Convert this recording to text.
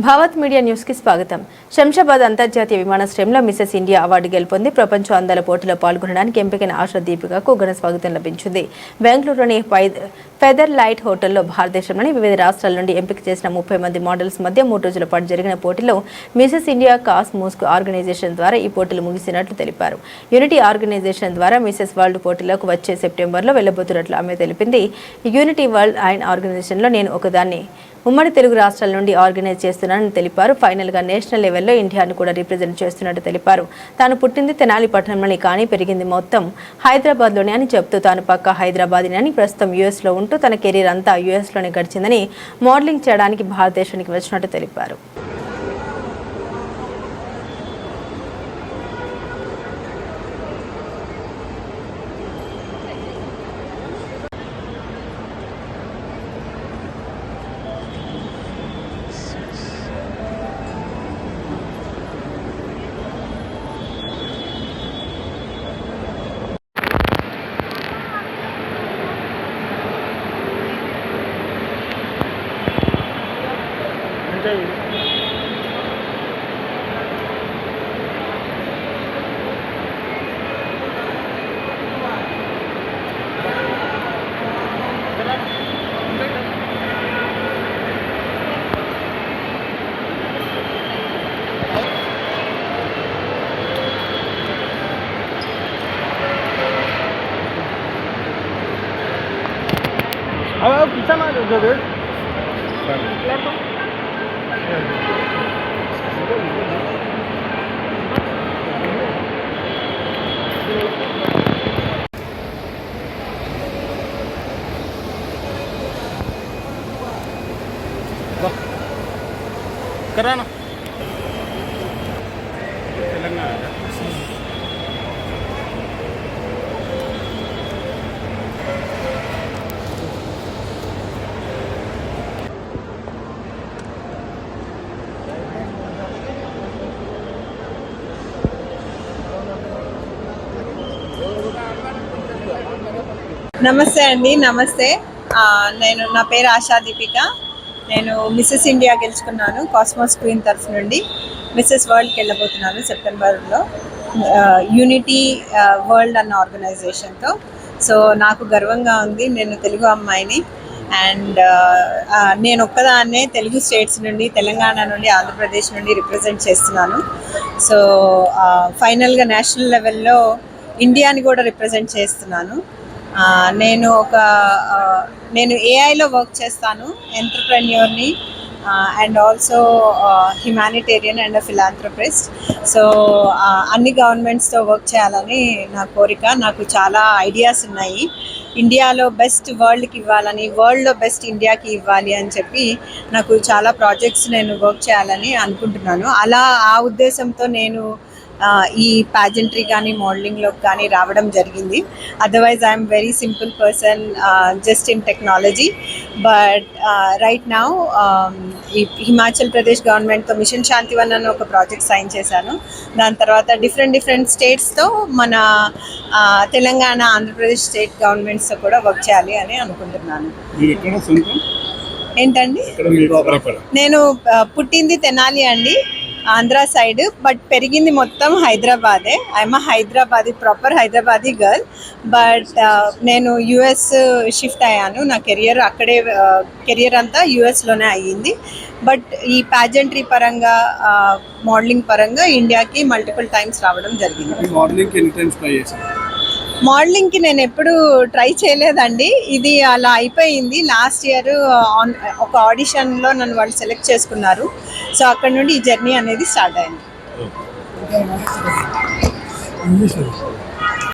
Bhavat media news కి స్వాగతం. శంషాబాద్ అంతర్జాతీయ విమానాశ్రయంలో మిసెస్ ఇండియా అవార్డు గెలుపొంది ప్రపంచ అందాల పోటీలో పాల్గొనడానికి ఎంపికైన ఆశా దీపికకు ఘన స్వాగతం లభించింది. బెంగళూరులోని ఫెదర్ లైట్ హోటల్లో భారతదేశంలోని వివిధ రాష్ట్రాల నుండి ఎంపిక చేసిన 30 మంది మోడల్స్ మధ్య 3 రోజుల పాటు జరిగిన పోటీలో మిసెస్ ఇండియా కాస్మోస్ ఆర్గనైజేషన్ ద్వారా ఈ పోటీలు ముగిసినట్లు తెలిపారు. యూనిటీ ఆర్గనైజేషన్ ద్వారా మిసెస్ వరల్డ్ పోటీలకు వచ్చే సెప్టెంబర్లో వెళ్లబోతున్నట్లు ఆమె తెలిపింది. యూనిటీ వరల్డ్ అండ్ ఆర్గనైజేషన్లో నేను ఒకదాన్ని ఉమ్మడి తెలుగు రాష్ట్రాల నుండి ఆర్గనైజ్ చేస్తున్నానని తెలిపారు. ఫైనల్ గా నేషనల్ లెవెల్లో ఇండియాను కూడా రిప్రజెంట్ చేస్తున్నట్టు తెలిపారు. తాను పుట్టింది తెనాలి పట్టణంలోని కానీ పెరిగింది మొత్తం హైదరాబాద్లోనే అని చెప్తూ తాను పక్కా హైదరాబాదీ అని ప్రస్తుతం యూఎస్లో ఉంటూ తన కెరీర్ అంతా యూఎస్లోనే గడిచిందని మోడలింగ్ చేయడానికి భారతదేశానికి వచ్చినట్టు తెలిపారు. Bisa mah jodoh. Keren. Telangana. నమస్తే అండి. నమస్తే. నేను నా పేరు ఆశా దీపిక. నేను మిసెస్ ఇండియా గెలుచుకున్నాను. కాస్మోస్ క్వీన్ తరఫు నుండి మిసెస్ వరల్డ్కి వెళ్ళబోతున్నాను సెప్టెంబర్లో, యూనిటీ వరల్డ్ అన్న ఆర్గనైజేషన్తో. సో నాకు గర్వంగా ఉంది. నేను తెలుగు అమ్మాయిని అండ్ నేను ఒక్కదాన్నే తెలుగు స్టేట్స్ నుండి, తెలంగాణ నుండి, ఆంధ్రప్రదేశ్ నుండి రిప్రజెంట్ చేస్తున్నాను. సో ఫైనల్గా నేషనల్ లెవెల్లో ఇండియాని కూడా రిప్రజెంట్ చేస్తున్నాను. నేను ఏఐలో వర్క్ చేస్తాను, ఎంటర్ప్రెన్యూర్ని and also humanitarian and philanthropist. So అన్ని గవర్నమెంట్స్తో వర్క్ చేయాలని నా కోరిక. నాకు చాలా ఐడియాస్ ఉన్నాయి. ఇండియాలో బెస్ట్ వరల్డ్కి ఇవ్వాలని, వరల్డ్లో బెస్ట్ ఇండియాకి ఇవ్వాలి అని చెప్పి నాకు చాలా ప్రాజెక్ట్స్ నేను వర్క్ చేయాలని అనుకుంటున్నాను. అలా ఆ ఉద్దేశంతో నేను ఈ ప్యాజెంట్రీ కానీ మోడలింగ్లో కానీ రావడం జరిగింది. Otherwise I'm very simple person, just in technology. But right now ఈ హిమాచల్ ప్రదేశ్ గవర్నమెంట్తో మిషన్ శాంతివన్ అని ఒక ప్రాజెక్ట్ సైన్ చేశాను. దాని తర్వాత డిఫరెంట్ స్టేట్స్తో మన తెలంగాణ, ఆంధ్రప్రదేశ్ స్టేట్ గవర్నమెంట్స్తో కూడా వర్క్ చేయాలి అని అనుకుంటున్నాను. ఏంటండి? నేను పుట్టింది తెనాలి అండి, ఆంధ్ర సైడ్, బట్ పెరిగింది మొత్తం హైదరాబాదే. I'm Hyderabadi, proper Hyderabadi girl. But నేను యుఎస్ షిఫ్ట్ అయ్యాను. నా కెరియర్ అంతా యుఎస్లోనే అయ్యింది. బట్ ఈ ప్యాజెంట్రీ పరంగా, మోడలింగ్ పరంగా ఇండియాకి మల్టిపుల్ టైమ్స్ రావడం జరిగింది. మోడలింగ్కి నేను ఎప్పుడు ట్రై చేయలేదండి. ఇది అలా అయిపోయింది. లాస్ట్ ఇయర్ ఒక ఆడిషన్లో నన్ను వాళ్ళు సెలెక్ట్ చేసుకున్నారు. సో అక్కడ నుండి ఈ జర్నీ అనేది స్టార్ట్ అయింది.